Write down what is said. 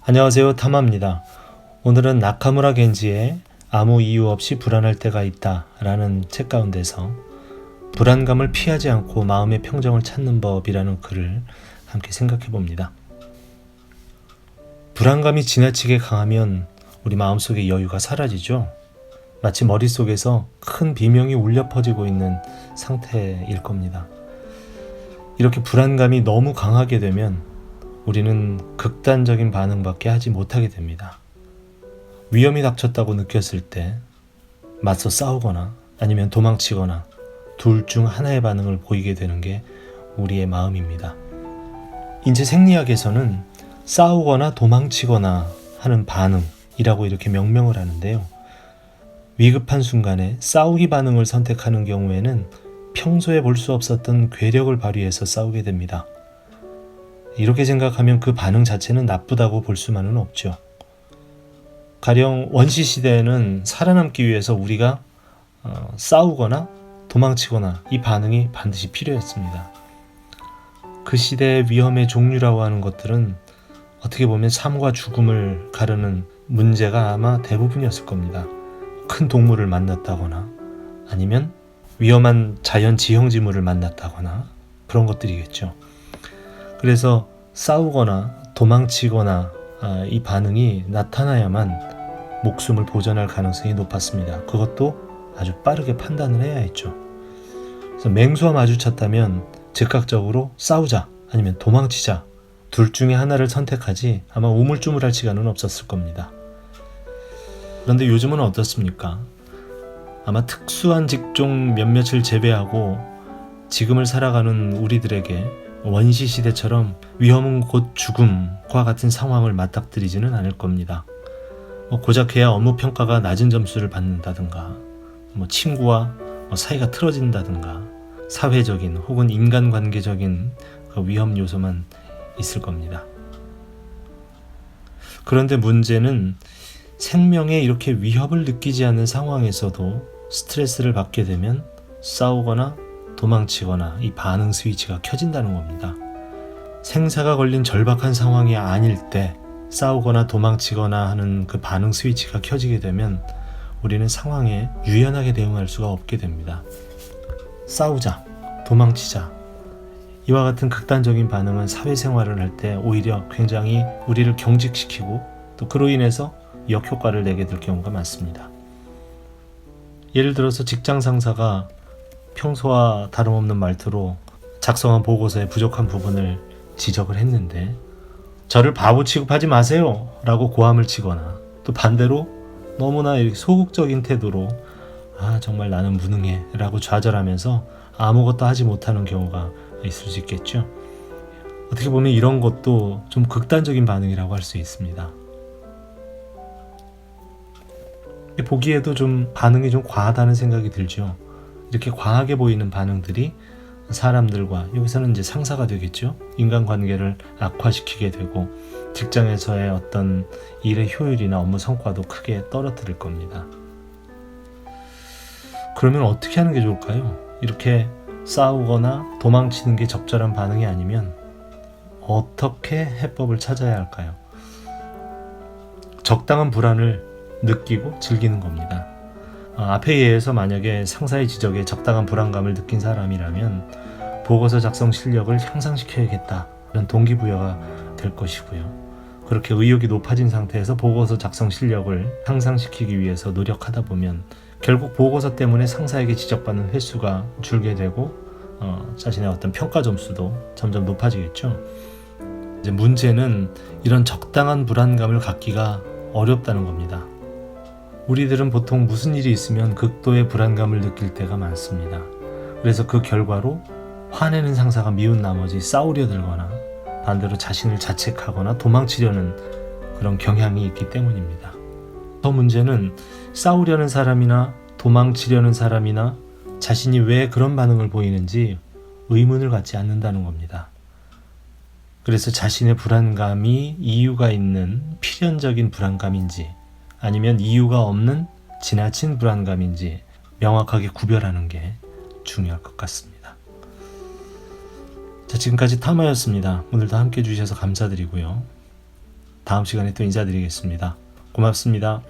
안녕하세요, 타마입니다. 오늘은 나카무라 겐지의 아무 이유 없이 불안할 때가 있다 라는 책 가운데서 불안감을 피하지 않고 마음의 평정을 찾는 법이라는 글을 함께 생각해 봅니다. 불안감이 지나치게 강하면 우리 마음속의 여유가 사라지죠. 마치 머릿속에서 큰 비명이 울려 퍼지고 있는 상태일 겁니다. 이렇게 불안감이 너무 강하게 되면 우리는 극단적인 반응밖에 하지 못하게 됩니다. 위험이 닥쳤다고 느꼈을 때 맞서 싸우거나 아니면 도망치거나 둘 중 하나의 반응을 보이게 되는 게 우리의 마음입니다. 인체 생리학에서는 싸우거나 도망치거나 하는 반응이라고 이렇게 명명을 하는데요. 위급한 순간에 싸우기 반응을 선택하는 경우에는 평소에 볼 수 없었던 괴력을 발휘해서 싸우게 됩니다. 이렇게 생각하면 그 반응 자체는 나쁘다고 볼 수만은 없죠. 가령 원시시대에는 살아남기 위해서 우리가 싸우거나 도망치거나 이 반응이 반드시 필요했습니다. 그 시대의 위험의 종류라고 하는 것들은 어떻게 보면 삶과 죽음을 가르는 문제가 아마 대부분이었을 겁니다. 큰 동물을 만났다거나 아니면 위험한 자연 지형지물을 만났다거나 그런 것들이겠죠. 그래서 싸우거나 도망치거나 이 반응이 나타나야만 목숨을 보존할 가능성이 높았습니다. 그것도 아주 빠르게 판단을 해야 했죠. 그래서 맹수와 마주쳤다면 즉각적으로 싸우자 아니면 도망치자 둘 중에 하나를 선택하지 아마 우물쭈물할 시간은 없었을 겁니다. 그런데 요즘은 어떻습니까? 아마 특수한 직종 몇몇을 제외하고 지금을 살아가는 우리들에게 원시시대처럼 위험은 곧 죽음과 같은 상황을 맞닥뜨리지는 않을 겁니다. 고작해야 업무 평가가 낮은 점수를 받는다든가 친구와 사이가 틀어진다든가 사회적인 혹은 인간관계적인 그 위험 요소만 있을 겁니다. 그런데 문제는 생명에 이렇게 위협을 느끼지 않는 상황에서도 스트레스를 받게 되면 싸우거나 도망치거나 이 반응 스위치가 켜진다는 겁니다. 생사가 걸린 절박한 상황이 아닐 때 싸우거나 도망치거나 하는 그 반응 스위치가 켜지게 되면 우리는 상황에 유연하게 대응할 수가 없게 됩니다. 싸우자, 도망치자 이와 같은 극단적인 반응은 사회생활을 할 때 오히려 굉장히 우리를 경직시키고 또 그로 인해서 역효과를 내게 될 경우가 많습니다. 예를 들어서 직장 상사가 평소와 다름없는 말투로 작성한 보고서의 부족한 부분을 지적을 했는데 저를 바보 취급하지 마세요 라고 고함을 치거나 또 반대로 너무나 소극적인 태도로 정말 나는 무능해 라고 좌절하면서 아무것도 하지 못하는 경우가 있을 수 있겠죠. 어떻게 보면 이런 것도 좀 극단적인 반응이라고 할 수 있습니다. 보기에도 좀 반응이 좀 과하다는 생각이 들죠. 이렇게 과하게 보이는 반응들이 사람들과 여기서는 이제 상사가 되겠죠. 인간관계를 악화시키게 되고 직장에서의 어떤 일의 효율이나 업무 성과도 크게 떨어뜨릴 겁니다. 그러면 어떻게 하는 게 좋을까요? 이렇게 싸우거나 도망치는 게 적절한 반응이 아니면 어떻게 해법을 찾아야 할까요? 적당한 불안을 느끼고 즐기는 겁니다. 앞에 의해서 만약에 상사의 지적에 적당한 불안감을 느낀 사람이라면 보고서 작성 실력을 향상시켜야겠다 이런 동기부여가 될 것이고요. 그렇게 의욕이 높아진 상태에서 보고서 작성 실력을 향상시키기 위해서 노력하다 보면 결국 보고서 때문에 상사에게 지적받는 횟수가 줄게 되고 자신의 어떤 평가 점수도 점점 높아지겠죠. 이제 문제는 이런 적당한 불안감을 갖기가 어렵다는 겁니다. 우리들은 보통 무슨 일이 있으면 극도의 불안감을 느낄 때가 많습니다. 그래서 그 결과로 화내는 상사가 미운 나머지 싸우려 들거나 반대로 자신을 자책하거나 도망치려는 그런 경향이 있기 때문입니다. 더 문제는 싸우려는 사람이나 도망치려는 사람이나 자신이 왜 그런 반응을 보이는지 의문을 갖지 않는다는 겁니다. 그래서 자신의 불안감이 이유가 있는 필연적인 불안감인지 아니면 이유가 없는 지나친 불안감인지 명확하게 구별하는 게 중요할 것 같습니다. 자, 지금까지 타마였습니다. 오늘도 함께 해주셔서 감사드리고요. 다음 시간에 또 인사드리겠습니다. 고맙습니다.